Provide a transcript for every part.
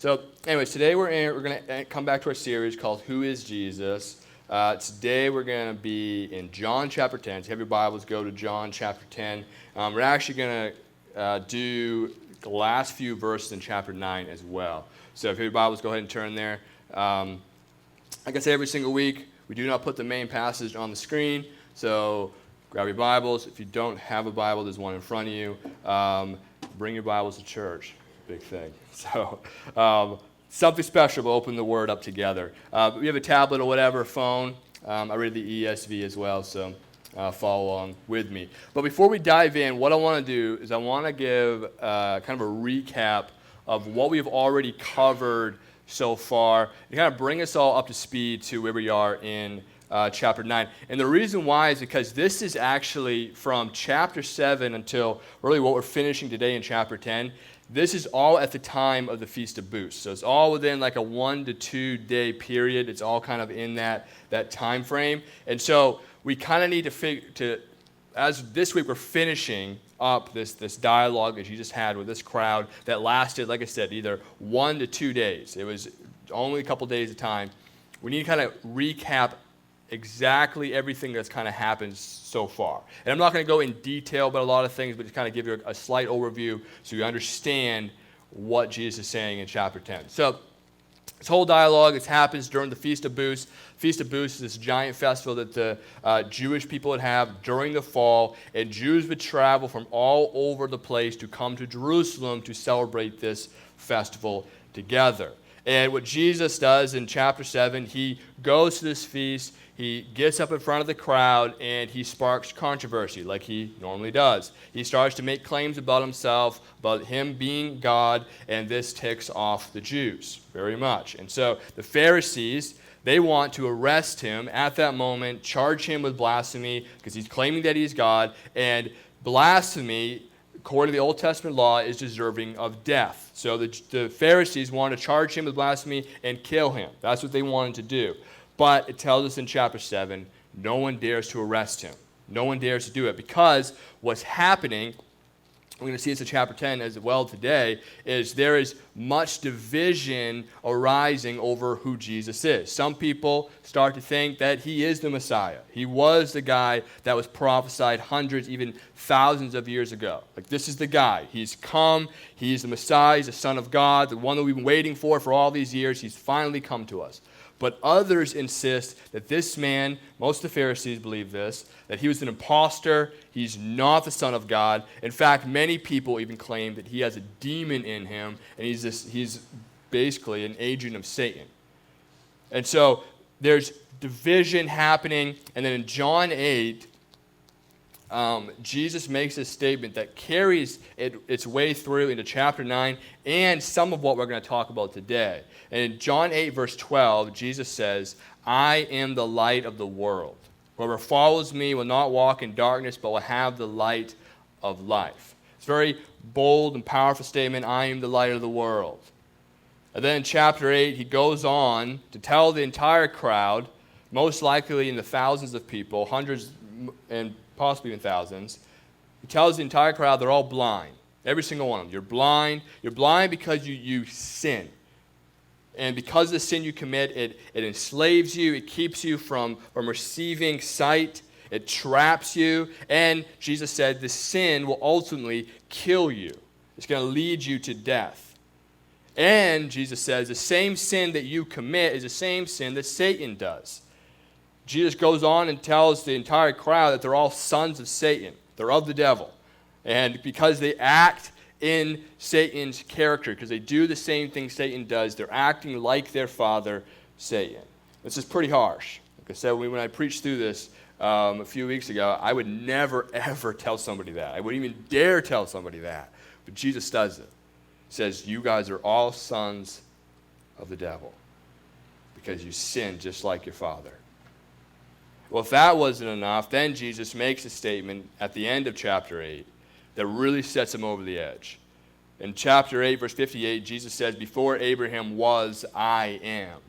So, anyways, today we're going to come back to our series called Who is Jesus? Today we're going to be in John chapter 10. So, if you have your Bibles, go to John chapter 10. We're actually going to do the last few verses in chapter 9 as well. So, if you have your Bibles, go ahead and turn there. Like I say every single week, we do not put the main passage on the screen. So, grab your Bibles. If you don't have a Bible, there's one in front of you. Bring your Bibles to church. Big thing. So, something special, we'll open the Word up together. We have a tablet or whatever, phone. I read the ESV as well, so follow along with me. But before we dive in, what I want to do is I want to give kind of a recap of what we've already covered so far and kind of bring us all up to speed to where we are in chapter 9. And the reason why is because this is actually from chapter 7 until really what we're finishing today in chapter 10. This is all at the time of the Feast of Booths. So it's all within like a 1 to 2 day period. It's all kind of in that time frame. And so we kind of need as this week we're finishing up this dialogue that you just had with this crowd that lasted, like I said, either 1 to 2 days. It was only a couple days at a time. We need to kind of recap exactly everything that's kind of happened so far. And I'm not going to go in detail about a lot of things, but just kind of give you a slight overview so you understand what Jesus is saying in chapter 10. So this whole dialogue, happens during the Feast of Booths. Feast of Booths is this giant festival that the Jewish people would have during the fall, and Jews would travel from all over the place to come to Jerusalem to celebrate this festival together. And what Jesus does in chapter 7, he goes to this feast, he gets up in front of the crowd, and he sparks controversy like he normally does. He starts to make claims about himself, about him being God, and this ticks off the Jews very much. And so the Pharisees, they want to arrest him at that moment, charge him with blasphemy, because he's claiming that he's God, and blasphemy, according to the Old Testament law, is deserving of death. So the Pharisees wanted to charge him with blasphemy and kill him. That's what they wanted to do. But it tells us in chapter 7, no one dares to arrest him. No one dares to do it because what's happening, we're going to see this in chapter 10 as well today, is there is much division arising over who Jesus is. Some people start to think that he is the Messiah. He was the guy that was prophesied hundreds, even thousands of years ago. Like, this is the guy. He's come. He's the Messiah. He's the Son of God, the one that we've been waiting for all these years. He's finally come to us. But others insist that this man, most of the Pharisees believe this, that he was an imposter, he's not the Son of God. In fact, many people even claim that he has a demon in him, and he's basically an agent of Satan. And so there's division happening, and then in John 8, Jesus makes a statement that carries its way through into chapter 9 and some of what we're going to talk about today. And in John 8, verse 12, Jesus says, I am the light of the world. Whoever follows me will not walk in darkness, but will have the light of life. It's a very bold and powerful statement, I am the light of the world. And then in chapter 8, he goes on to tell the entire crowd, most likely in the thousands of people, hundreds and possibly even thousands, he tells the entire crowd they're all blind. Every single one of them. You're blind. You're blind because you sin. And because of the sin you commit, it enslaves you. It keeps you from receiving sight. It traps you. And Jesus said the sin will ultimately kill you. It's going to lead you to death. And Jesus says the same sin that you commit is the same sin that Satan does. Jesus goes on and tells the entire crowd that they're all sons of Satan. They're of the devil. And because they act in Satan's character, because they do the same thing Satan does, they're acting like their father, Satan. This is pretty harsh. Like I said, when I preached through this a few weeks ago, I would never, ever tell somebody that. I wouldn't even dare tell somebody that. But Jesus does it. He says, you guys are all sons of the devil because you sin just like your father. Well, if that wasn't enough, then Jesus makes a statement at the end of chapter 8 that really sets him over the edge. In chapter 8, verse 58, Jesus says, before Abraham was, I am.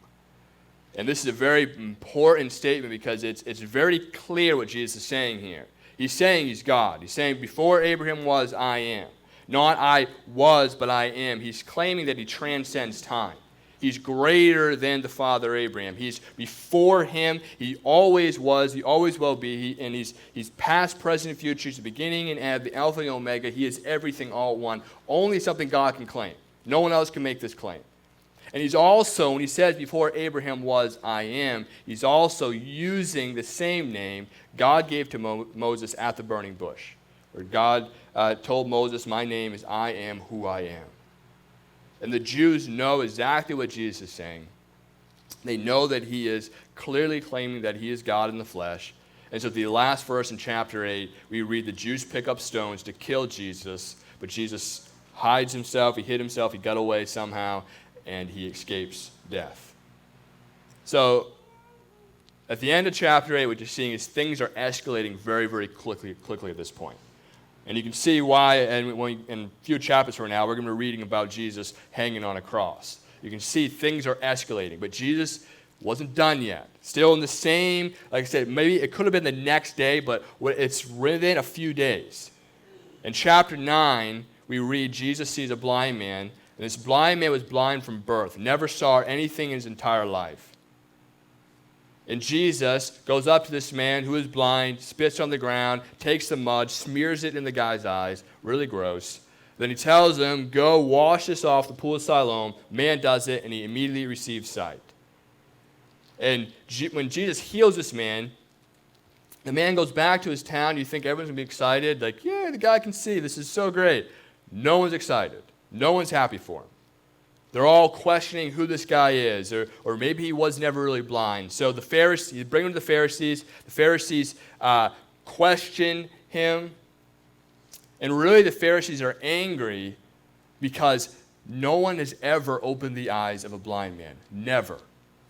And this is a very important statement because it's very clear what Jesus is saying here. He's saying he's God. He's saying, before Abraham was, I am. Not I was, but I am. He's claiming that he transcends time. He's greater than the father Abraham. He's before him. He always was. He always will be. And he's past, present, and future. He's the beginning and end, the Alpha and Omega. He is everything all at one. Only something God can claim. No one else can make this claim. And he's also, when he says before Abraham was, I am, he's also using the same name God gave to Moses at the burning bush, where God told Moses, my name is I am who I am. And the Jews know exactly what Jesus is saying. They know that he is clearly claiming that he is God in the flesh. And so the last verse in chapter 8, we read the Jews pick up stones to kill Jesus, but Jesus hides himself, he hid himself, he got away somehow, and he escapes death. So at the end of chapter 8, what you're seeing is things are escalating very, very quickly at this point. And you can see why, and in a few chapters from now, we're going to be reading about Jesus hanging on a cross. You can see things are escalating, but Jesus wasn't done yet. Still in the same, like I said, maybe it could have been the next day, but it's within a few days. In chapter 9, we read Jesus sees a blind man, and this blind man was blind from birth, never saw anything in his entire life. And Jesus goes up to this man who is blind, spits on the ground, takes the mud, smears it in the guy's eyes, really gross. Then he tells him, go wash this off the pool of Siloam. Man does it, and he immediately receives sight. And when Jesus heals this man, the man goes back to his town. You think everyone's going to be excited, like, yeah, the guy can see. This is so great. No one's excited. No one's happy for him. They're all questioning who this guy is, or maybe he was never really blind. So the Pharisees, you bring him to the Pharisees. The Pharisees question him. And really the Pharisees are angry because no one has ever opened the eyes of a blind man. Never.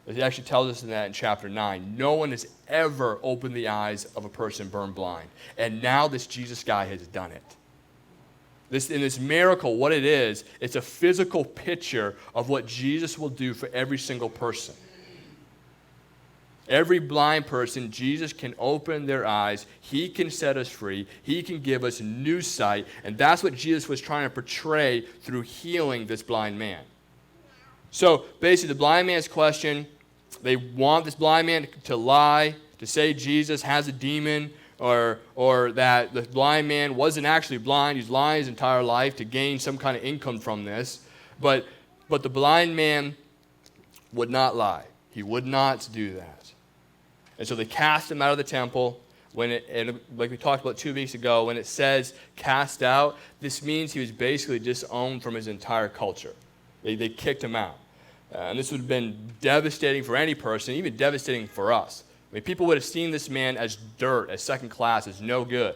It actually tells us that in chapter 9. No one has ever opened the eyes of a person born blind. And now this Jesus guy has done it. In this miracle, what it is, it's a physical picture of what Jesus will do for every single person. Every blind person, Jesus can open their eyes. He can set us free. He can give us new sight. And that's what Jesus was trying to portray through healing this blind man. So basically, the blind man's question, they want this blind man to lie, to say Jesus has a demon, or that the blind man wasn't actually blind. He's lying his entire life to gain some kind of income from this. But the blind man would not lie. He would not do that. And so they cast him out of the temple. And like we talked about 2 weeks ago, when it says cast out, this means he was basically disowned from his entire culture. They kicked him out. And this would have been devastating for any person, even devastating for us. I mean, people would have seen this man as dirt, as second class, as no good.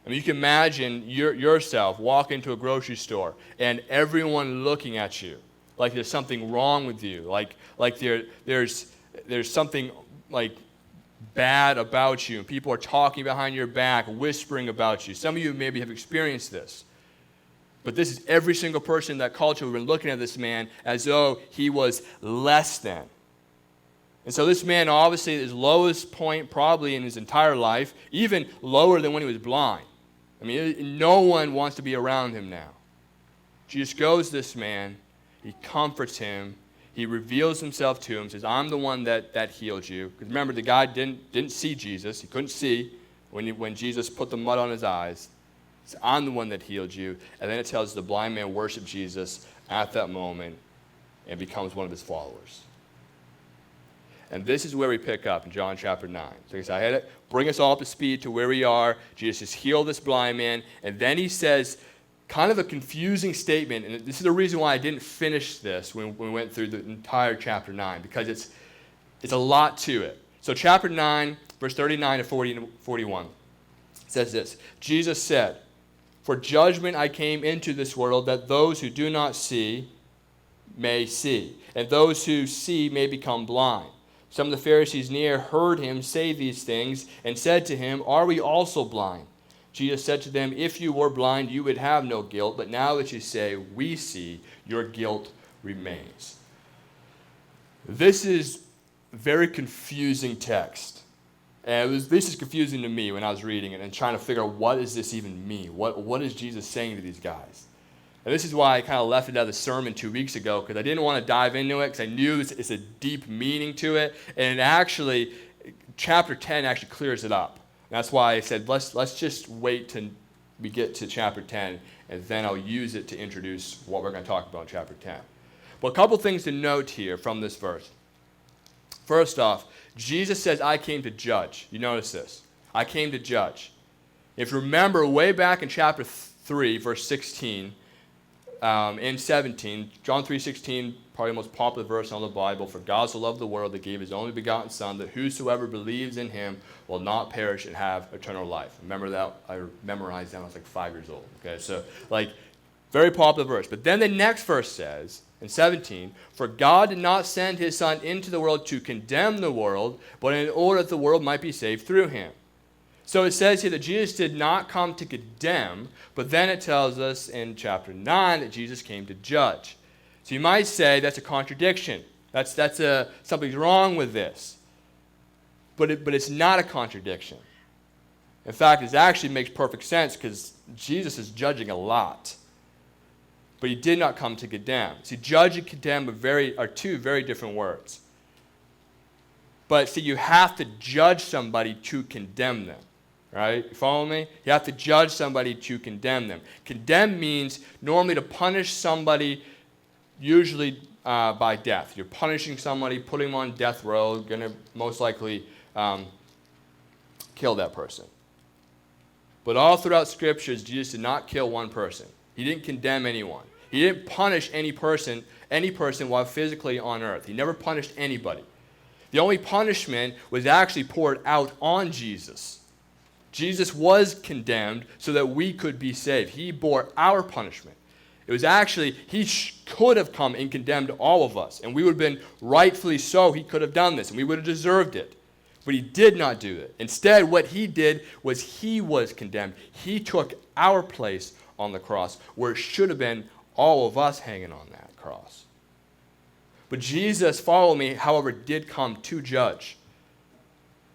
I mean, you can imagine yourself walk into a grocery store and everyone looking at you like there's something wrong with you, like there's something like bad about you. People are talking behind your back, whispering about you. Some of you maybe have experienced this. But this is every single person in that culture who've been looking at this man as though he was less than. And so this man, obviously, at his lowest point probably in his entire life, even lower than when he was blind. I mean, no one wants to be around him now. Jesus goes to this man. He comforts him. He reveals himself to him, says, I'm the one that healed you. Because remember, the guy didn't see Jesus. He couldn't see when Jesus put the mud on his eyes. He said, I'm the one that healed you. And then it tells us the blind man worshiped Jesus at that moment and becomes one of his followers. And this is where we pick up in John chapter 9. So I had to bring us all up to speed to where we are. Jesus has healed this blind man. And then he says kind of a confusing statement. And this is the reason why I didn't finish this when we went through the entire chapter 9. Because it's a lot to it. So chapter 9, verse 39 to 40 and 41 says this. Jesus said, for judgment I came into this world that those who do not see may see. And those who see may become blind. Some of the Pharisees near heard him say these things and said to him, are we also blind? Jesus said to them, if you were blind, you would have no guilt. But now that you say, we see, your guilt remains. This is a very confusing text. And this is confusing to me when I was reading it and trying to figure out what does this even mean? What is Jesus saying to these guys? And this is why I kind of left it out of the sermon 2 weeks ago, because I didn't want to dive into it, because I knew it's a deep meaning to it. And actually, chapter 10 actually clears it up. And that's why I said, let's just wait till we get to chapter 10, and then I'll use it to introduce what we're going to talk about in chapter 10. But a couple things to note here from this verse. First off, Jesus says, I came to judge. You notice this. I came to judge. If you remember, way back in chapter 3, verse 16, and 17, John 3:16, probably the most popular verse in all the Bible, for God so loved the world that gave his only begotten Son, that whosoever believes in him will not perish and have eternal life. Remember that? I memorized that when I was like 5 years old. Okay, so very popular verse. But then the next verse says, in 17, for God did not send his Son into the world to condemn the world, but in order that the world might be saved through him. So it says here that Jesus did not come to condemn, but then it tells us in chapter 9 that Jesus came to judge. So you might say that's a contradiction. Something's wrong with this. But it's not a contradiction. In fact, it actually makes perfect sense because Jesus is judging a lot. But he did not come to condemn. See, judge and condemn are two very different words. But see, you have to judge somebody to condemn them. Right? You follow me? You have to judge somebody to condemn them. Condemn means normally to punish somebody, usually by death. You're punishing somebody, putting them on death row, going to most likely kill that person. But all throughout Scriptures, Jesus did not kill one person. He didn't condemn anyone. He didn't punish any person while physically on earth. He never punished anybody. The only punishment was actually poured out on Jesus. Jesus was condemned so that we could be saved. He bore our punishment. It was actually, he could have come and condemned all of us, and we would have been rightfully so. He could have done this, and we would have deserved it. But he did not do it. Instead, what he did was he was condemned. He took our place on the cross, where it should have been all of us hanging on that cross. But Jesus, follow me, however, did come to judge.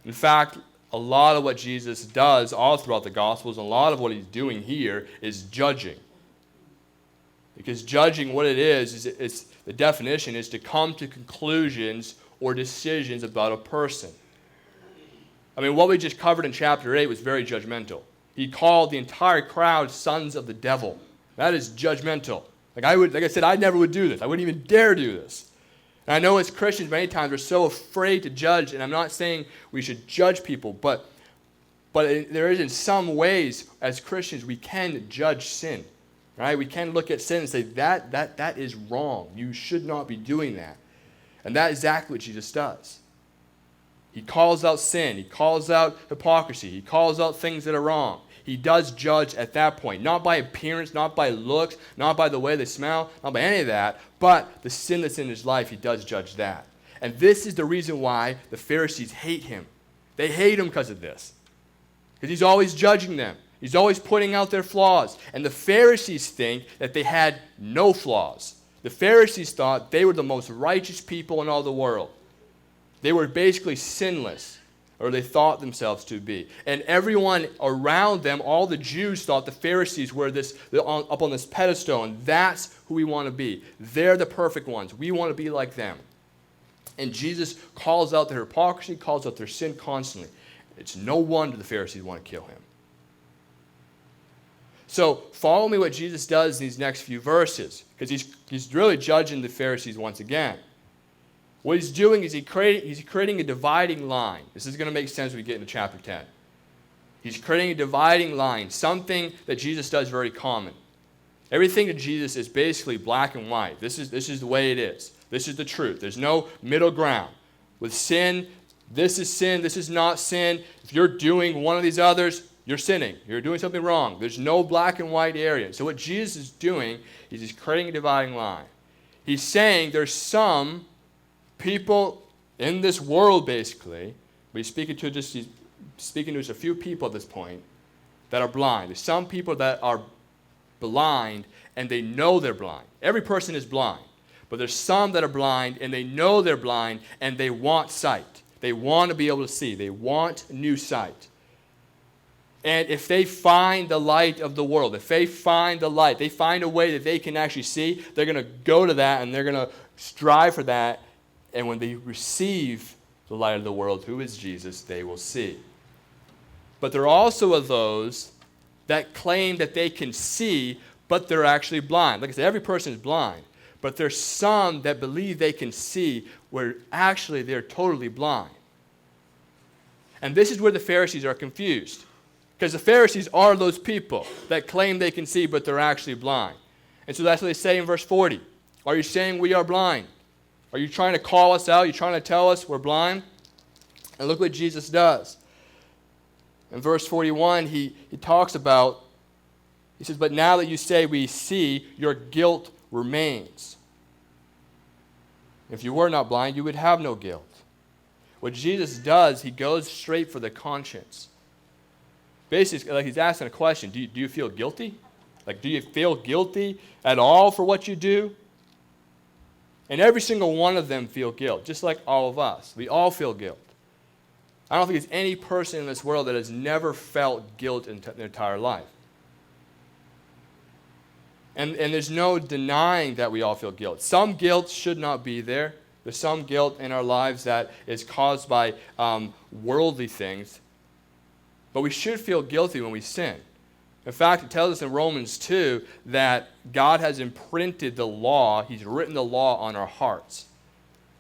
In fact, a lot of what Jesus does all throughout the Gospels, and a lot of what he's doing here is judging. Because judging, what it is the definition is to come to conclusions or decisions about a person. I mean, what we just covered in chapter 8 was very judgmental. He called the entire crowd sons of the devil. That is judgmental. Like I said, I never would do this. I wouldn't even dare do this. And I know as Christians, many times we're so afraid to judge, and I'm not saying we should judge people, but there is in some ways, as Christians, we can judge sin. Right? We can look at sin and say, that is wrong. You should not be doing that. And that is exactly what Jesus does. He calls out sin. He calls out hypocrisy. He calls out things that are wrong. He does judge at that point, not by appearance, not by looks, not by the way they smell, not by any of that, but the sin that's in his life, he does judge that. And this is the reason why the Pharisees hate him. They hate him because of this. Because he's always judging them. He's always pointing out their flaws. And the Pharisees think that they had no flaws. The Pharisees thought they were the most righteous people in all the world. They were basically sinless, or they thought themselves to be. And everyone around them, all the Jews thought the Pharisees were up on this pedestal, and that's who we want to be. They're the perfect ones. We want to be like them. And Jesus calls out their hypocrisy, calls out their sin constantly. It's no wonder the Pharisees want to kill him. So follow me what Jesus does in these next few verses, because he's really judging the Pharisees once again. What he's doing is he's creating a dividing line. This is going to make sense when we get into chapter 10. He's creating a dividing line, something that Jesus does very common. Everything to Jesus is basically black and white. This is the way it is. This is the truth. There's no middle ground. With sin, this is not sin. If you're doing one of these others, you're sinning. You're doing something wrong. There's no black and white area. So what Jesus is doing is he's creating a dividing line. He's saying there's some people in this world, basically, but he's speaking to just a few people at this point that are blind. There's some people that are blind and they know they're blind. Every person is blind, but there's some that are blind and they know they're blind and they want sight. They want to be able to see. They want new sight. And if they find the light of the world, if they find the light, they find a way that they can actually see, they're going to go to that and they're going to strive for that. And when they receive the light of the world, who is Jesus, they will see. But there also are those that claim that they can see, but they're actually blind. Like I said, every person is blind. But there's some that believe they can see where actually they're totally blind. And this is where the Pharisees are confused. Because the Pharisees are those people that claim they can see, but they're actually blind. And so that's what they say in verse 40. Are you saying we are blind? Are you trying to call us out? Are you trying to tell us we're blind? And look what Jesus does. In verse 41, he talks about, he says, but now that you say we see, your guilt remains. If you were not blind, you would have no guilt. What Jesus does, he goes straight for the conscience. Basically, like he's asking a question. Do you feel guilty? Like, do you feel guilty at all for what you do? And every single one of them feel guilt, just like all of us. We all feel guilt. I don't think there's any person in this world that has never felt guilt in their entire life. And there's no denying that we all feel guilt. Some guilt should not be there. There's some guilt in our lives that is caused by worldly things. But we should feel guilty when we sin. In fact, it tells us in Romans 2 that God has imprinted the law. He's written the law on our hearts.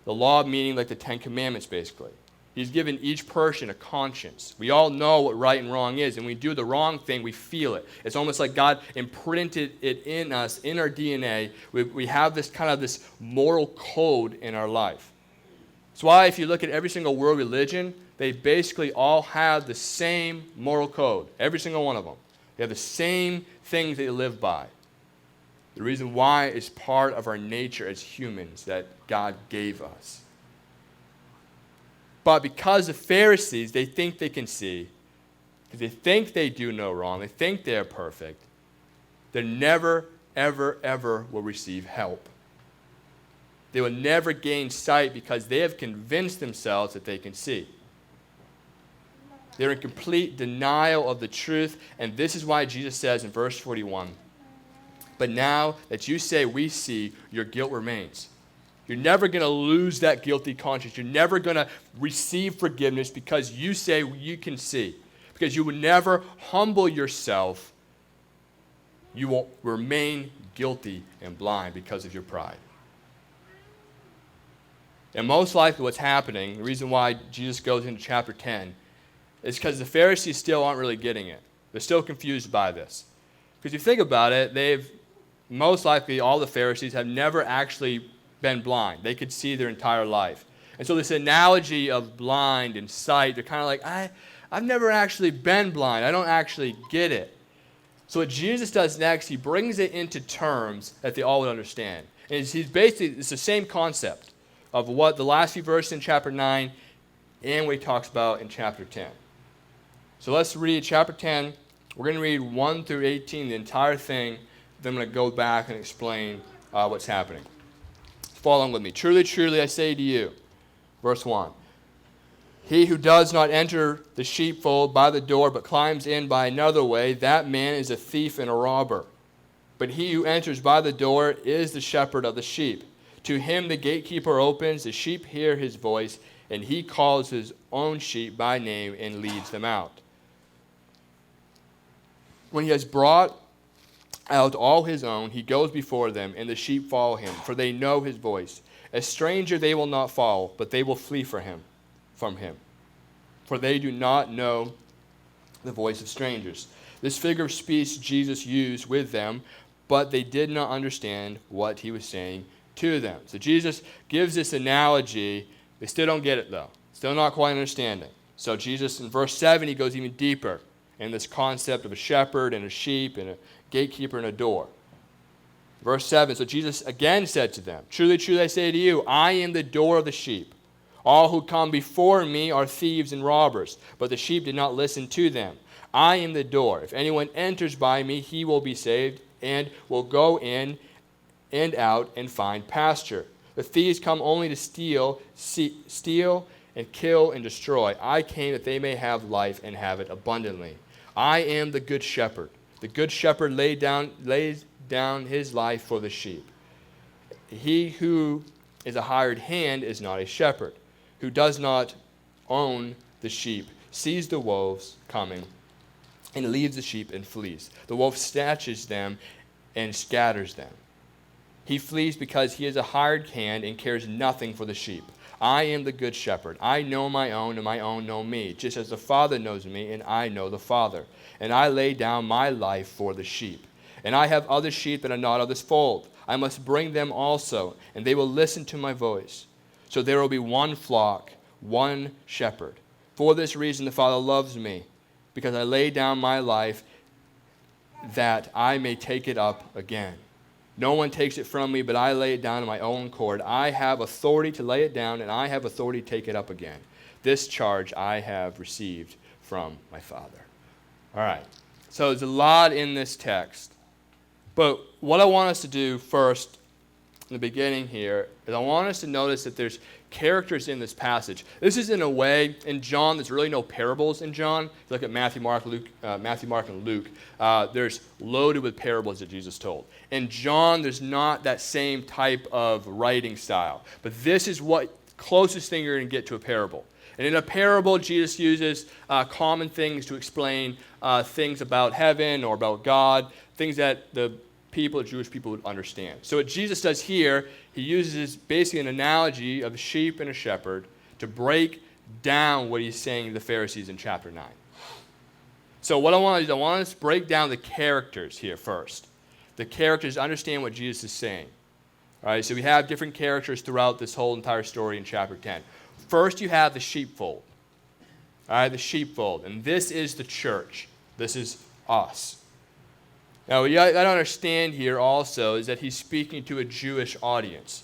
The law meaning like the Ten Commandments, basically. He's given each person a conscience. We all know what right and wrong is, and when we do the wrong thing, we feel it. It's almost like God imprinted it in us, in our DNA. We have this kind of this moral code in our life. That's why if you look at every single world religion, they basically all have the same moral code, every single one of them. They have the same things they live by. The reason why is part of our nature as humans that God gave us. But because the Pharisees, they think they can see, because they think they do no wrong, they think they're perfect, they never, ever, ever will receive help. They will never gain sight because they have convinced themselves that they can see. They're in complete denial of the truth, and this is why Jesus says in verse 41, but now that you say we see, your guilt remains. You're never going to lose that guilty conscience. You're never going to receive forgiveness because you say you can see. Because you will never humble yourself. You will remain guilty and blind because of your pride. And most likely what's happening, the reason why Jesus goes into chapter 10, is because the Pharisees still aren't really getting it. They're still confused by this. Because if you think about it, most likely all the Pharisees have never actually been blind. They could see their entire life. And so this analogy of blind and sight, they're kind of like, I've never actually been blind. I don't actually get it. So what Jesus does next, he brings it into terms that they all would understand. And it's the same concept of what the last few verses in chapter 9 and what he talks about in chapter 10. So let's read chapter 10. We're going to read 1 through 18, the entire thing. Then I'm going to go back and explain what's happening. Follow along with me. Truly, truly, I say to you, verse 1, he who does not enter the sheepfold by the door, but climbs in by another way, that man is a thief and a robber. But he who enters by the door is the shepherd of the sheep. To him the gatekeeper opens, the sheep hear his voice, and he calls his own sheep by name and leads them out. When he has brought out all his own, he goes before them, and the sheep follow him, for they know his voice. A stranger they will not follow, but they will flee from him, for they do not know the voice of strangers. This figure of speech Jesus used with them, but they did not understand what he was saying to them. So Jesus gives this analogy. They still don't get it, though. Still not quite understanding. So Jesus, in verse 7, he goes even deeper in this concept of a shepherd and a sheep and a gatekeeper and a door. Verse 7, so Jesus again said to them, truly, truly, I say to you, I am the door of the sheep. All who come before me are thieves and robbers, but the sheep did not listen to them. I am the door. If anyone enters by me, he will be saved and will go in and out and find pasture. The thieves come only to steal and kill and destroy. I came that they may have life and have it abundantly. I am the good shepherd. The good shepherd lays down his life for the sheep. He who is a hired hand is not a shepherd, who does not own the sheep, sees the wolves coming, and leaves the sheep and flees. The wolf snatches them and scatters them. He flees because he is a hired hand and cares nothing for the sheep. I am the good shepherd. I know my own, and my own know me, just as the Father knows me, and I know the Father. And I lay down my life for the sheep. And I have other sheep that are not of this fold. I must bring them also, and they will listen to my voice. So there will be one flock, one shepherd. For this reason the Father loves me, because I lay down my life that I may take it up again. No one takes it from me, but I lay it down on my own accord. I have authority to lay it down, and I have authority to take it up again. This charge I have received from my Father. All right, so there's a lot in this text. But what I want us to do first in the beginning here is I want us to notice that there's characters in this passage. This is in a way, in John, there's really no parables in John. If you look at Matthew, Mark, and Luke, there's loaded with parables that Jesus told. In John, there's not that same type of writing style. But this is what closest thing you're going to get to a parable. And in a parable, Jesus uses common things to explain things about heaven or about God, things that the Jewish people would understand. So what Jesus does here, he uses basically an analogy of a sheep and a shepherd to break down what he's saying to the Pharisees in chapter 9. So what I want to do is I want us to break down the characters here first. The characters understand what Jesus is saying. All right, so we have different characters throughout this whole entire story in chapter 10. First, you have the sheepfold. All right, the sheepfold. And this is the church. This is us. Now, what you got to understand here also is that he's speaking to a Jewish audience.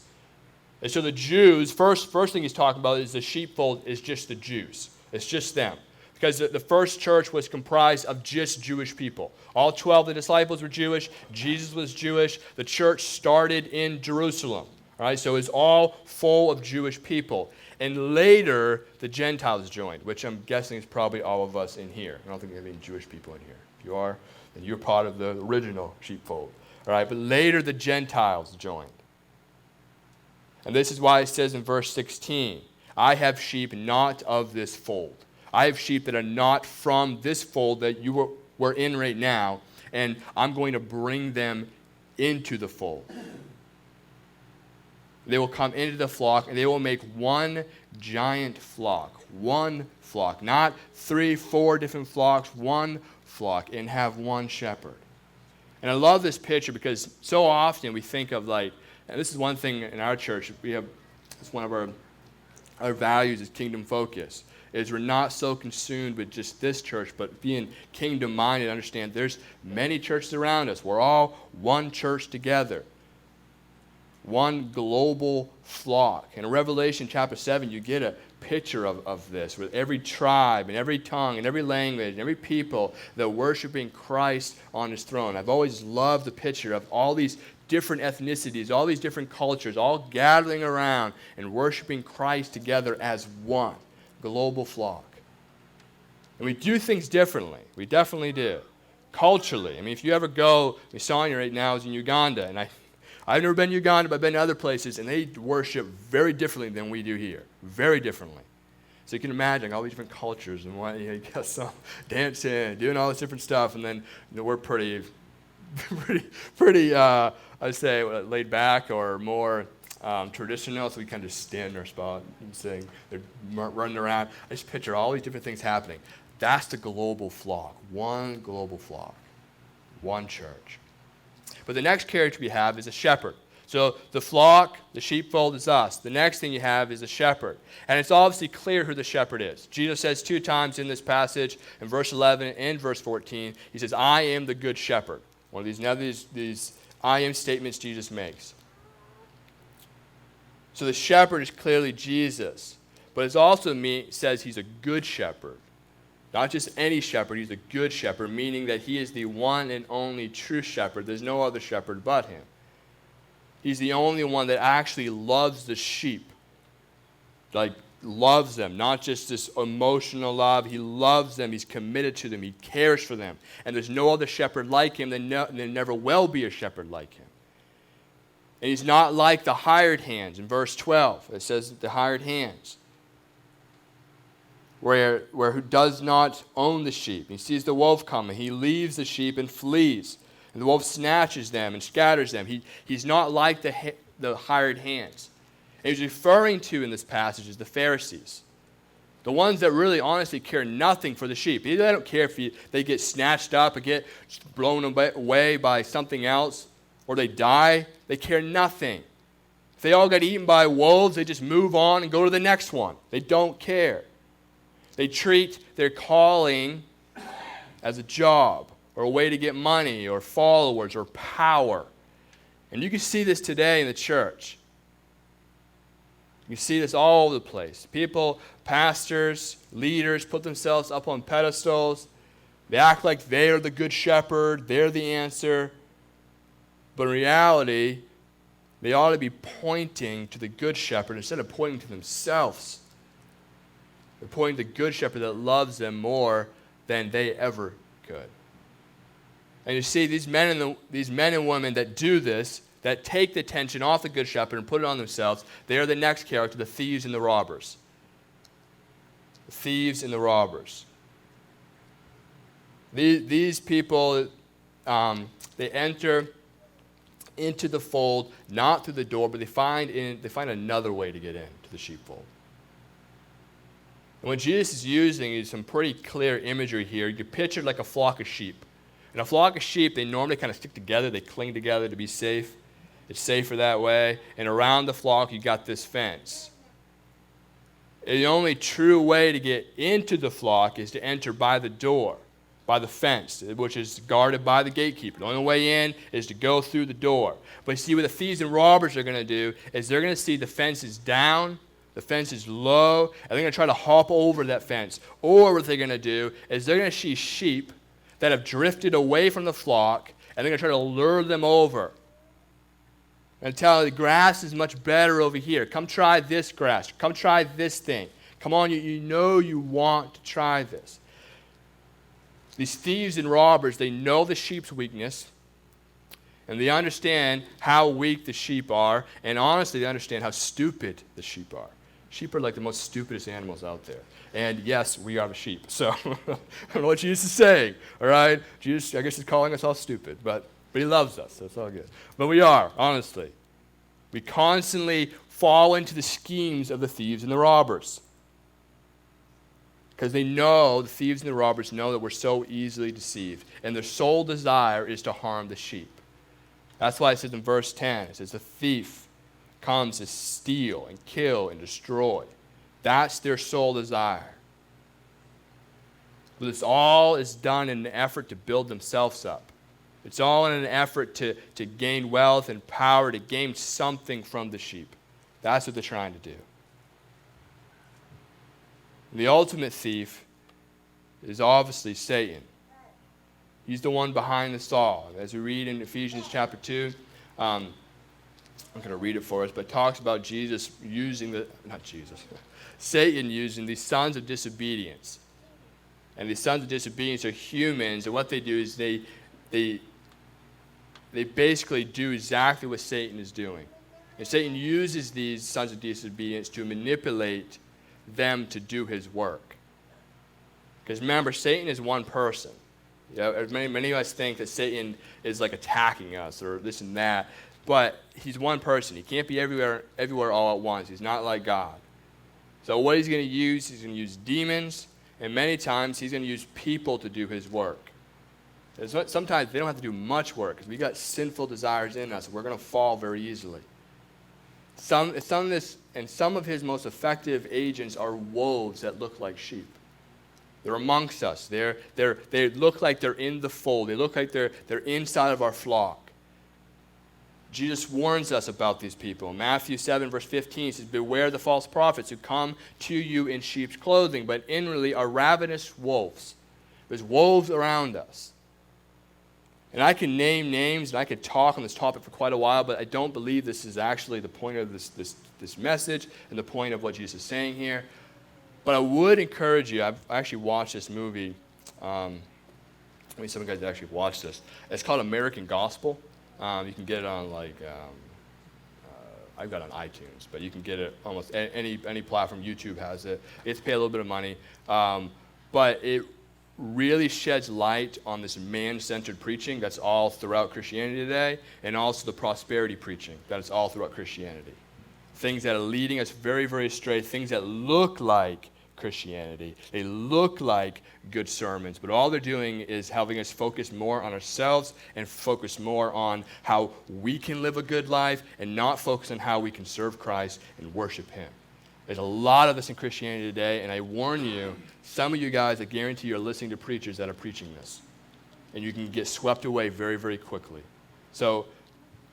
And so the Jews, first thing he's talking about is the sheepfold is just the Jews. It's just them. Because the first church was comprised of just Jewish people. All 12 of the disciples were Jewish. Jesus was Jewish. The church started in Jerusalem. All right, so it's all full of Jewish people. And later, the Gentiles joined, which I'm guessing is probably all of us in here. I don't think there are any Jewish people in here. If you are, then you're part of the original sheepfold. All right, but later the Gentiles joined. And this is why it says in verse 16, I have sheep not of this fold. I have sheep that are not from this fold that you were in right now, and I'm going to bring them into the fold. They will come into the flock, and they will make one giant flock. One flock. Not 3, 4 different flocks. One flock. And have one shepherd. And I love this picture because so often we think of and this is one thing in our church. It's one of our values is kingdom focus. Is we're not so consumed with just this church, but being kingdom-minded, understand there's many churches around us. We're all one church together. One global flock. In Revelation chapter 7, you get a picture of this with every tribe and every tongue and every language and every people that are worshiping Christ on his throne. I've always loved the picture of all these different ethnicities, all these different cultures, all gathering around and worshiping Christ together as one global flock. And we do things differently. We definitely do. Culturally. I mean, if you ever go, Sonia right now is in Uganda, and I've never been to Uganda, but I've been to other places, and they worship very differently than we do here. Very differently. So you can imagine all these different cultures and what you got some dancing, doing all this different stuff, and then we're pretty, I'd say, laid back or more traditional. So we kind of just stand in our spot and sing. They're running around. I just picture all these different things happening. That's the global flock. One global flock. One church. But the next character we have is a shepherd. So the flock, the sheepfold is us. The next thing you have is a shepherd. And it's obviously clear who the shepherd is. Jesus says 2 times in this passage, in verse 11 and verse 14, he says, I am the good shepherd. One of these I am statements Jesus makes. So the shepherd is clearly Jesus. But it also says he's a good shepherd. Not just any shepherd, he's a good shepherd, meaning that he is the one and only true shepherd. There's no other shepherd but him. He's the only one that actually loves the sheep. Like loves them, not just this emotional love. He loves them. He's committed to them. He cares for them. And there's no other shepherd like him. There never will be a shepherd like him. And he's not like the hired hands. In verse 12, it says the hired hands, where who does not own the sheep. He sees the wolf coming. He leaves the sheep and flees. And the wolf snatches them and scatters them. He's not like the hired hands. And he's referring to in this passage is the Pharisees. The ones that really honestly care nothing for the sheep. They don't care if they get snatched up or get blown away by something else or they die. They care nothing. If they all get eaten by wolves, they just move on and go to the next one. They don't care. They treat their calling as a job or a way to get money or followers or power. And you can see this today in the church. You see this all over the place. People, pastors, leaders put themselves up on pedestals. They act like they're the good shepherd, they're the answer. But in reality, they ought to be pointing to the good shepherd instead of pointing to themselves. They're pointing to the good shepherd that loves them more than they ever could. And you see, these men and women that do this, that take the attention off the good shepherd and put it on themselves, they are the next character, the thieves and the robbers. The thieves and the robbers. These people, they enter into the fold, not through the door, but they find another way to get into the sheepfold. And when Jesus is using some pretty clear imagery here, you picture like a flock of sheep. And a flock of sheep, they normally kind of stick together, they cling together to be safe. It's safer that way. And around the flock, you got this fence. And the only true way to get into the flock is to enter by the door, by the fence, which is guarded by the gatekeeper. The only way in is to go through the door. But you see what the thieves and robbers are going to do is they're going to see the fence is down, the fence is low, and they're going to try to hop over that fence. Or what they're going to do is they're going to see sheep that have drifted away from the flock, and they're going to try to lure them over. And tell them the grass is much better over here. Come try this grass. Come try this thing. Come on, you know you want to try this. These thieves and robbers, they know the sheep's weakness, and they understand how weak the sheep are, and honestly, they understand how stupid the sheep are. Sheep are like the most stupidest animals out there. And yes, we are the sheep. So I don't know what Jesus is saying, all right? Jesus, I guess he's calling us all stupid, but he loves us, so it's all good. But we are, honestly. We constantly fall into the schemes of the thieves and the robbers. Because the thieves and the robbers know that we're so easily deceived. And their sole desire is to harm the sheep. That's why it says in verse 10, it says, the thief comes to steal and kill and destroy. That's their sole desire. But this all is done in an effort to build themselves up. It's all in an effort to gain wealth and power, to gain something from the sheep. That's what they're trying to do. The ultimate thief is obviously Satan. He's the one behind this all. As we read in Ephesians chapter 2, I'm going to read it for us, but it talks about Satan using these sons of disobedience. And these sons of disobedience are humans, and what they do is they basically do exactly what Satan is doing. And Satan uses these sons of disobedience to manipulate them to do his work. Because remember, Satan is one person. You know, many of us think that Satan is like attacking us or this and that, but he's one person. He can't be everywhere all at once. He's not like God. So what he's going to use demons, and many times he's going to use people to do his work. Sometimes they don't have to do much work because we got sinful desires in us. We're going to fall very easily. Some of his most effective agents are wolves that look like sheep. They're amongst us. They look like they're in the fold. They look like they're inside of our flock. Jesus warns us about these people. Matthew 7, verse 15 says, beware the false prophets who come to you in sheep's clothing, but inwardly are ravenous wolves. There's wolves around us. And I can name names, and I could talk on this topic for quite a while, but I don't believe this is actually the point of this message and the point of what Jesus is saying here. But I would encourage you, I actually watched this movie. Some of you guys actually watched this. It's called American Gospel. You can get it on I've got it on iTunes, but you can get it almost any platform. YouTube has it. It's pay a little bit of money, but it really sheds light on this man-centered preaching that's all throughout Christianity today, and also the prosperity preaching that is all throughout Christianity. Things that are leading us very, very astray, things that look like Christianity. They look like good sermons, but all they're doing is helping us focus more on ourselves and focus more on how we can live a good life and not focus on how we can serve Christ and worship Him. There's a lot of this in Christianity today, and I warn you, some of you guys, I guarantee you, are listening to preachers that are preaching this, and you can get swept away very, very quickly. So,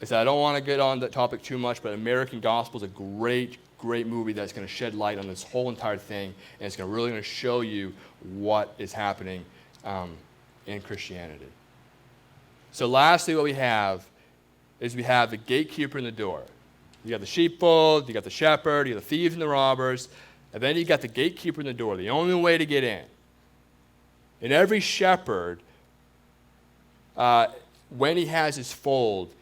I said I don't want to get on that topic too much, but American Gospel is a great movie that's going to shed light on this whole entire thing, and it's really going to show you what is happening in Christianity. So lastly, what we have is we have the gatekeeper in the door. You got the sheepfold, you got the shepherd, you got the thieves and the robbers, and then you got the gatekeeper in the door, the only way to get in. And every shepherd, when he has his fold,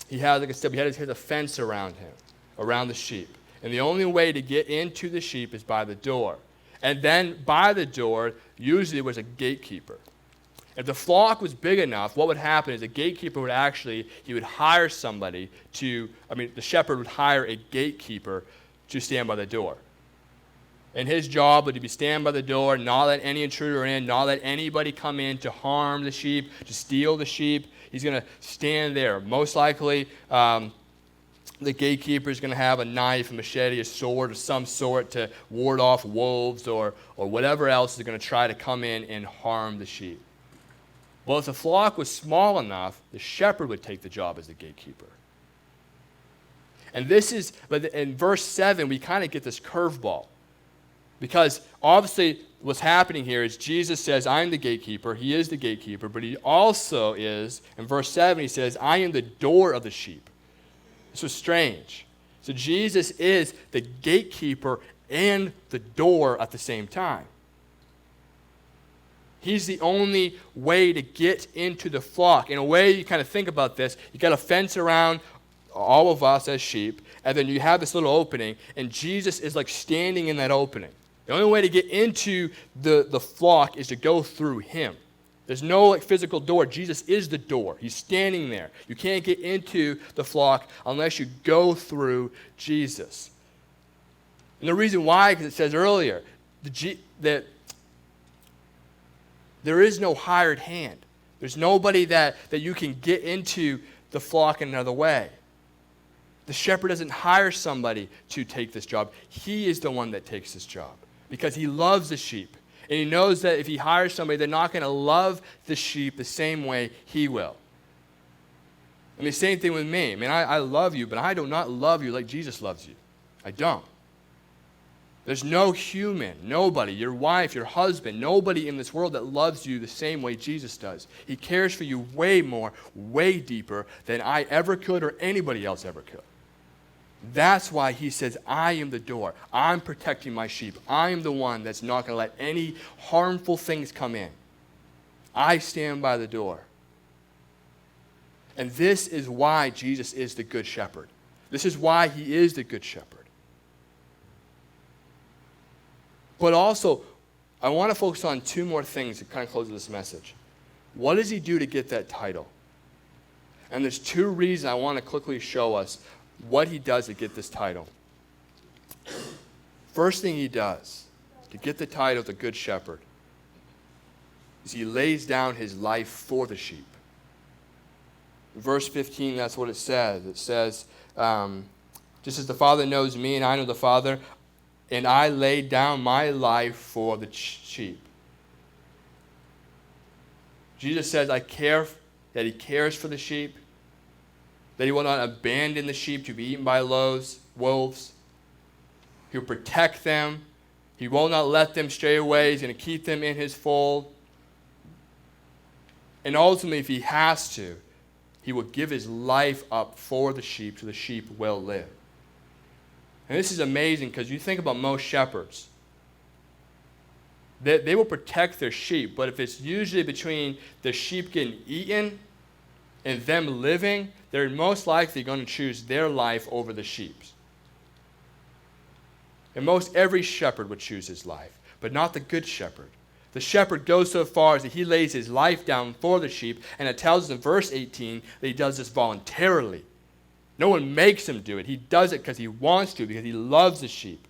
he has, like I said, he has a fence around him, around the sheep. And the only way to get into the sheep is by the door. And then by the door, usually there was a gatekeeper. If the flock was big enough, what would happen is the gatekeeper would he would hire somebody the shepherd would hire a gatekeeper to stand by the door. And his job would be stand by the door, not let any intruder in, not let anybody come in to harm the sheep, to steal the sheep. He's going to stand there. Most likely, the gatekeeper is going to have a knife, a machete, a sword of some sort to ward off wolves or whatever else is going to try to come in and harm the sheep. Well, if the flock was small enough, the shepherd would take the job as the gatekeeper. And but in verse 7, we kind of get this curveball. Because obviously what's happening here is Jesus says, I'm the gatekeeper. He is the gatekeeper. But he also is, in verse 7, he says, I am the door of the sheep. This was strange. So Jesus is the gatekeeper and the door at the same time. He's the only way to get into the flock. In a way, you kind of think about this. You got a fence around all of us as sheep, and then you have this little opening, and Jesus is like standing in that opening. The only way to get into the flock is to go through him. There's no physical door. Jesus is the door. He's standing there. You can't get into the flock unless you go through Jesus. And the reason why, because it says earlier, that there is no hired hand. There's nobody that you can get into the flock in another way. The shepherd doesn't hire somebody to take this job. He is the one that takes this job because he loves the sheep. And he knows that if he hires somebody, they're not going to love the sheep the same way he will. Same thing with me. I love you, but I do not love you like Jesus loves you. I don't. There's no human, nobody, your wife, your husband, nobody in this world that loves you the same way Jesus does. He cares for you way more, way deeper than I ever could or anybody else ever could. That's why he says, I am the door. I'm protecting my sheep. I am the one that's not going to let any harmful things come in. I stand by the door. And this is why Jesus is the good shepherd. This is why he is the good shepherd. But also, I want to focus on two more things to kind of close this message. What does he do to get that title? And there's two reasons I want to quickly show us what he does to get this title. First thing he does to get the title of the Good Shepherd is he lays down his life for the sheep. In verse 15, that's what it says. It says, just as the Father knows me and I know the Father, and I lay down my life for the sheep. Jesus says, that he cares for the sheep, that he will not abandon the sheep to be eaten by wolves. He'll protect them. He will not let them stray away. He's going to keep them in his fold. And ultimately, if he has to, he will give his life up for the sheep so the sheep will live. And this is amazing because you think about most shepherds. They will protect their sheep, but if it's usually between the sheep getting eaten and them living, they're most likely going to choose their life over the sheep's. And most every shepherd would choose his life, but not the good shepherd. The shepherd goes so far as that he lays his life down for the sheep, and it tells us in verse 18 that he does this voluntarily. No one makes him do it. He does it because he wants to, because he loves the sheep.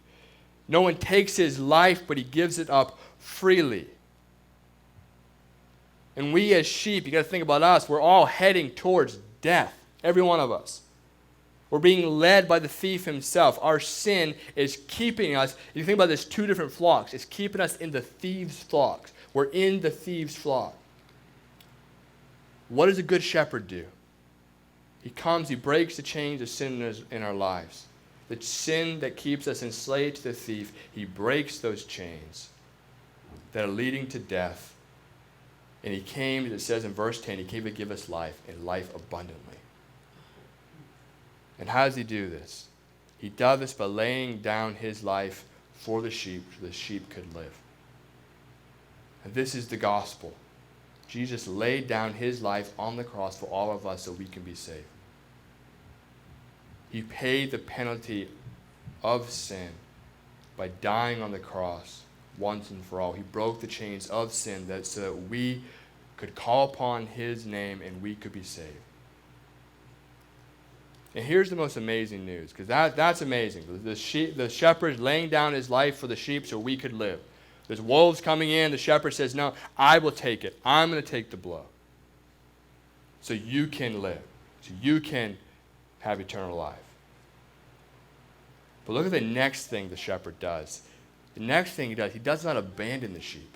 No one takes his life, but he gives it up freely. And we as sheep, you got to think about us, we're all heading towards death, every one of us. We're being led by the thief himself. Our sin is keeping us. You think about this, two different flocks. It's keeping us in the thieves' flocks. We're in the thieves' flock. What does a good shepherd do? He comes, he breaks the chains of sin in our lives. The sin that keeps us enslaved to the thief, he breaks those chains that are leading to death. And he came, as it says in verse 10, he came to give us life and life abundantly. And how does he do this? He does this by laying down his life for the sheep so the sheep could live. And this is the gospel. Jesus laid down his life on the cross for all of us so we can be saved. He paid the penalty of sin by dying on the cross once and for all. He broke the chains of sin so that we could call upon his name and we could be saved. And here's the most amazing news, because that's amazing. The shepherd laying down his life for the sheep so we could live. There's wolves coming in. The shepherd says, no, I will take it. I'm going to take the blow so you can live, so you can have eternal life. But look at the next thing the shepherd does. The next thing he does not abandon the sheep.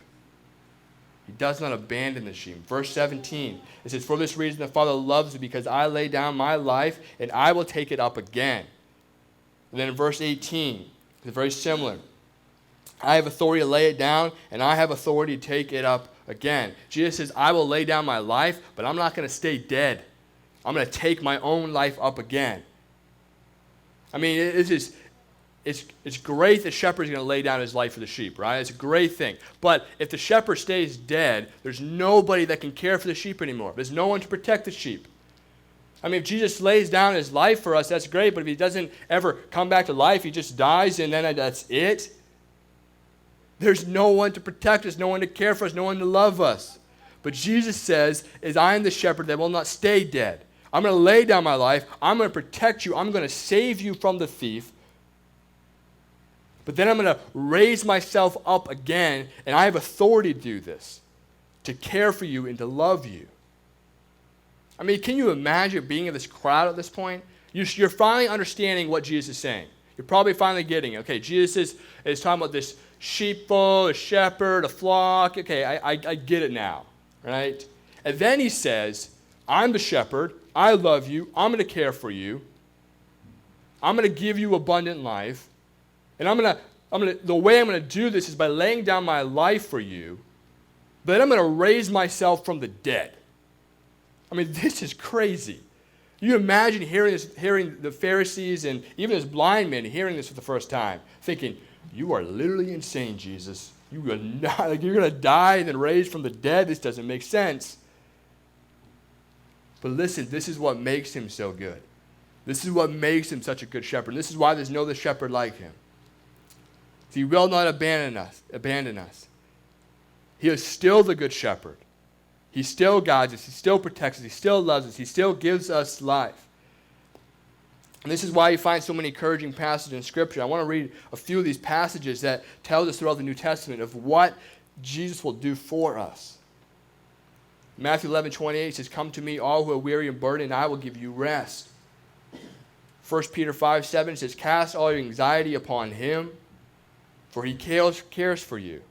He does not abandon the sheep. Verse 17, it says, for this reason the Father loves me, because I lay down my life and I will take it up again. And then in verse 18, it's very similar. I have authority to lay it down, and I have authority to take it up again. Jesus says, I will lay down my life, but I'm not going to stay dead. I'm going to take my own life up again. I mean, it's great the shepherd's going to lay down his life for the sheep, right? It's a great thing. But if the shepherd stays dead, there's nobody that can care for the sheep anymore. There's no one to protect the sheep. I mean, if Jesus lays down his life for us, that's great. But if he doesn't ever come back to life, he just dies and then that's it. There's no one to protect us, no one to care for us, no one to love us. But Jesus says, I am the shepherd that will not stay dead. I'm going to lay down my life. I'm going to protect you. I'm going to save you from the thief. But then I'm going to raise myself up again, and I have authority to do this, to care for you and to love you. I mean, can you imagine being in this crowd at this point? You're finally understanding what Jesus is saying. You're probably finally getting it. Okay, Jesus is talking about this sheepfold, a shepherd, a flock. Okay, I get it now, right? And then he says, I'm the shepherd. I love you. I'm going to care for you. I'm going to give you abundant life. And the way I'm going to do this is by laying down my life for you, but then I'm going to raise myself from the dead. I mean, this is crazy. You imagine hearing the Pharisees and even this blind man hearing this for the first time, thinking, you are literally insane, Jesus. You're going to die and then raise from the dead. This doesn't make sense. But listen, this is what makes him so good. This is what makes him such a good shepherd. And this is why there's no other shepherd like him. He will not abandon us. He is still the good shepherd. He still guides us. He still protects us. He still loves us. He still gives us life. And this is why you find so many encouraging passages in Scripture. I want to read a few of these passages that tell us throughout the New Testament of what Jesus will do for us. Matthew 11:28 says, come to me, all who are weary and burdened, and I will give you rest. 1 Peter 5:7 says, cast all your anxiety upon him, for he cares for you.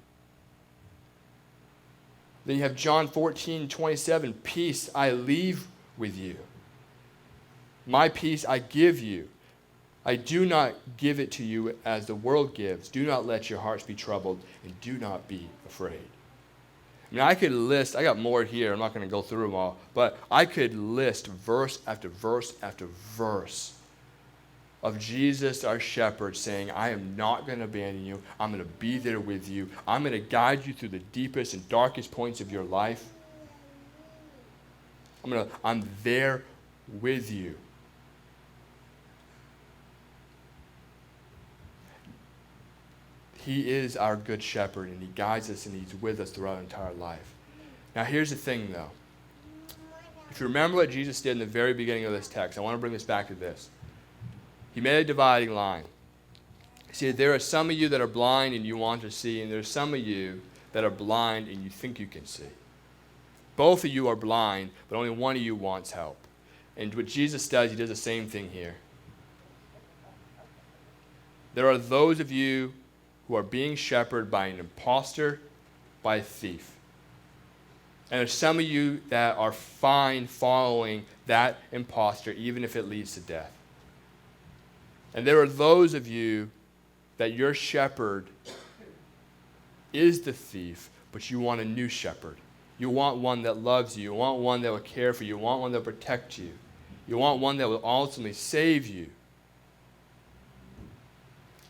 Then you have John 14:27, peace I leave with you. My peace I give you. I do not give it to you as the world gives. Do not let your hearts be troubled, and do not be afraid. I mean, I could list, I got more here, I'm not going to go through them all, but I could list verse after verse after verse of Jesus, our shepherd, saying, I am not going to abandon you. I'm going to be there with you. I'm going to guide you through the deepest and darkest points of your life. I'm there with you. He is our good shepherd, and he guides us, and he's with us throughout our entire life. Now, here's the thing, though. If you remember what Jesus did in the very beginning of this text, I want to bring this back to this. He made a dividing line. He said, there are some of you that are blind and you want to see, and there are some of you that are blind and you think you can see. Both of you are blind, but only one of you wants help. And what Jesus does, he does the same thing here. There are those of you who are being shepherded by an imposter, by a thief. And there's some of you that are fine following that imposter, even if it leads to death. And there are those of you that your shepherd is the thief, but you want a new shepherd. You want one that loves you. You want one that will care for you. You want one that will protect you. You want one that will ultimately save you.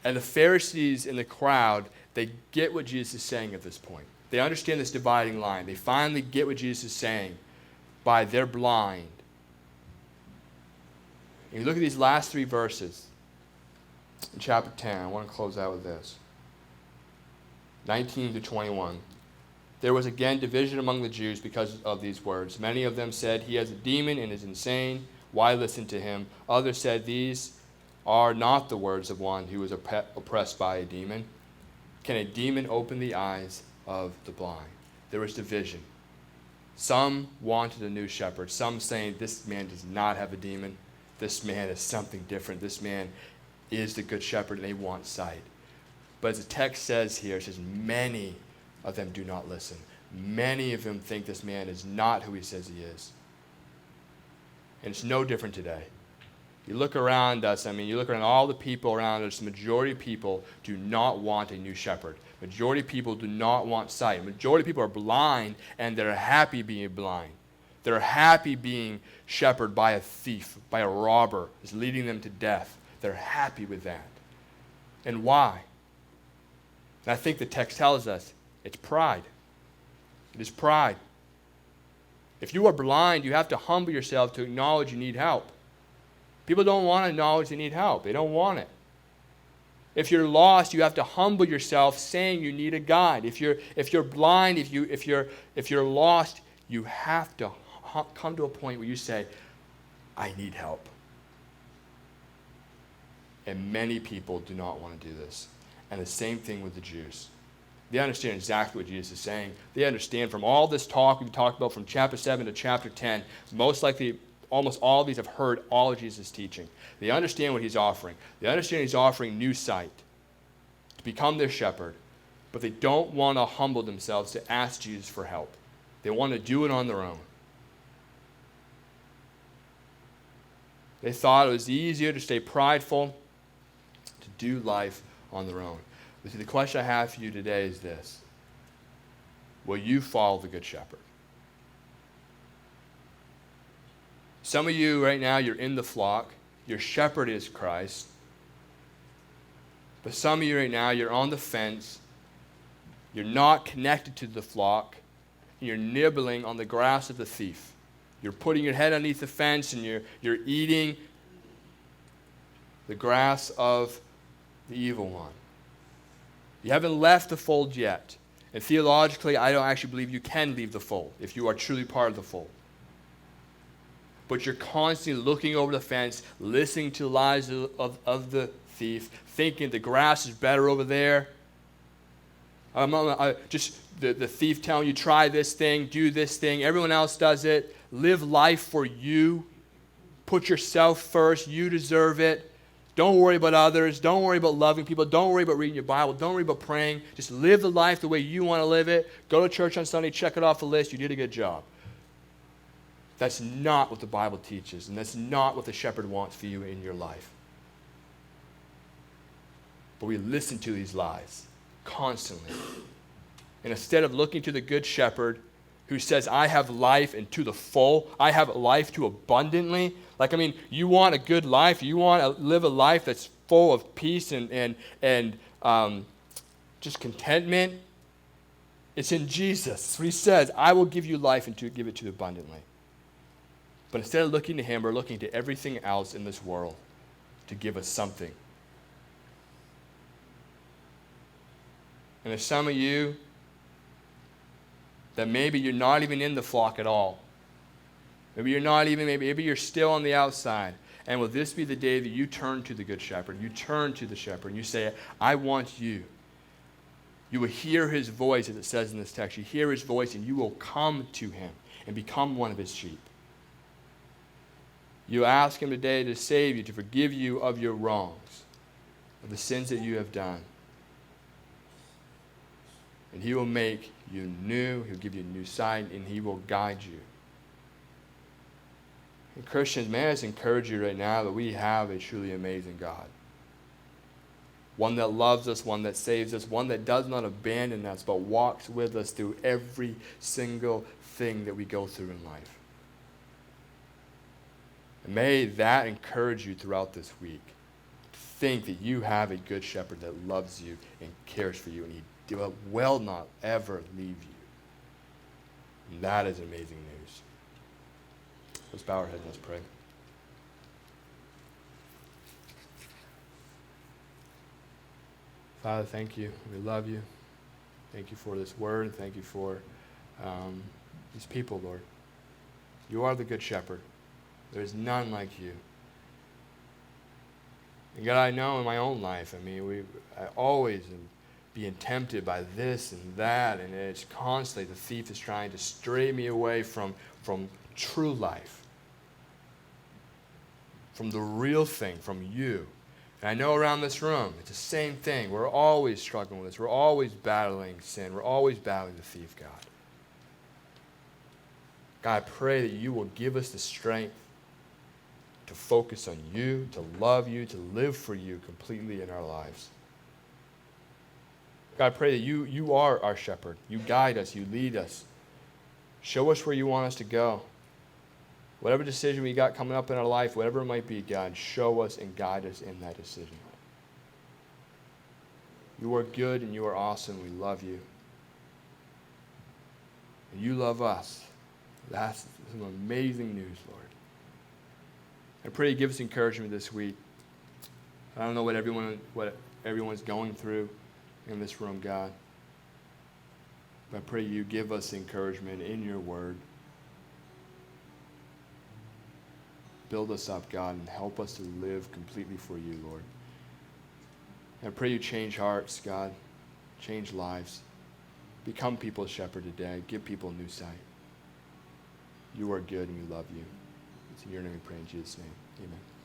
And the Pharisees in the crowd, they get what Jesus is saying at this point. They understand this dividing line. They finally get what Jesus is saying by they're blind. And you look at these last three verses in chapter 10. I want to close out with this. 19 to 21. There was again division among the Jews because of these words. Many of them said, he has a demon and is insane. Why listen to him? Others said, these are not the words of one who is oppressed by a demon. Can a demon open the eyes of the blind? There was division. Some wanted a new shepherd. Some saying, this man does not have a demon. This man is something different. This man is the good shepherd, and they want sight. But as the text says here, it says, many of them do not listen. Many of them think this man is not who he says he is. And it's no different today. You look around us, you look around all the people around us, the majority of people do not want a new shepherd. Majority of people do not want sight. Majority of people are blind, and they're happy being blind. They're happy being shepherded by a thief, by a robber who's leading them to death. They're happy with that. And why? And I think the text tells us it's pride. It is pride. If you are blind, you have to humble yourself to acknowledge you need help. People don't want to acknowledge they need help. They don't want it. If you're lost, you have to humble yourself, saying you need a guide. If you're blind, if you're lost, you have to come to a point where you say, I need help. And many people do not want to do this. And the same thing with the Jews. They understand exactly what Jesus is saying. They understand from all this talk we've talked about from chapter 7 to chapter 10, most likely almost all of these have heard all of Jesus' teaching. They understand what he's offering. They understand he's offering new sight to become their shepherd, but they don't want to humble themselves to ask Jesus for help. They want to do it on their own. They thought it was easier to stay prideful, to do life on their own. But see, the question I have for you today is this. Will you follow the Good Shepherd? Some of you right now, you're in the flock. Your shepherd is Christ. But some of you right now, you're on the fence. You're not connected to the flock. You're nibbling on the grass of the thief. You're putting your head underneath the fence and you're eating the grass of the evil one. You haven't left the fold yet. And theologically, I don't actually believe you can leave the fold if you are truly part of the fold. But you're constantly looking over the fence, listening to the lies of the thief, thinking the grass is better over there. The thief telling you, try this thing, do this thing. Everyone else does it. Live life for you. Put yourself first. You deserve it. Don't worry about others. Don't worry about loving people. Don't worry about reading your Bible. Don't worry about praying. Just live the life the way you want to live it. Go to church on Sunday, check it off the list. You did a good job. That's not what the Bible teaches, and that's not what the shepherd wants for you in your life. But we listen to these lies constantly. And instead of looking to the good shepherd who says, I have life and to the full, I have life to abundantly. You want a good life. You want to live a life that's full of peace and just contentment. It's in Jesus. That's what he says. I will give you life and to give it to you abundantly. But instead of looking to him, we're looking to everything else in this world to give us something. And there's some of you that maybe you're not even in the flock at all. Maybe you're not even, maybe you're still on the outside. And will this be the day that you turn to the good shepherd? You turn to the shepherd and you say, I want you. You will hear his voice, as it says in this text. You hear his voice and you will come to him and become one of his sheep. You ask him today to save you, to forgive you of your wrongs, of the sins that you have done. And he will make you new. He'll give you a new sight, and he will guide you. And Christians, may I just encourage you right now that we have a truly amazing God. One that loves us, one that saves us, one that does not abandon us, but walks with us through every single thing that we go through in life. And may that encourage you throughout this week. Think that you have a good shepherd that loves you and cares for you, and he will not ever leave you. And that is amazing news. Let's bow our heads and let's pray. Father, thank you. We love you. Thank you for this word. Thank you for these people, Lord. You are the good shepherd. There is none like you. And God, I know in my own life, I always am being tempted by this and that, and it's constantly the thief is trying to stray me away from true life, from the real thing, from you. And I know around this room, it's the same thing. We're always struggling with this. We're always battling sin. We're always battling the thief, God. God, I pray that you will give us the strength to focus on you, to love you, to live for you completely in our lives. God, I pray that you are our shepherd. You guide us. You lead us. Show us where you want us to go. Whatever decision we got coming up in our life, whatever it might be, God, show us and guide us in that decision. You are good and you are awesome. We love you. And you love us. That's some amazing news, Lord. I pray you give us encouragement this week. I don't know what everyone's going through in this room, God. But I pray you give us encouragement in your word. Build us up, God, and help us to live completely for you, Lord. I pray you change hearts, God. Change lives. Become people's shepherd today. Give people new sight. You are good and we love you. It's in your name we pray in Jesus' name. Amen.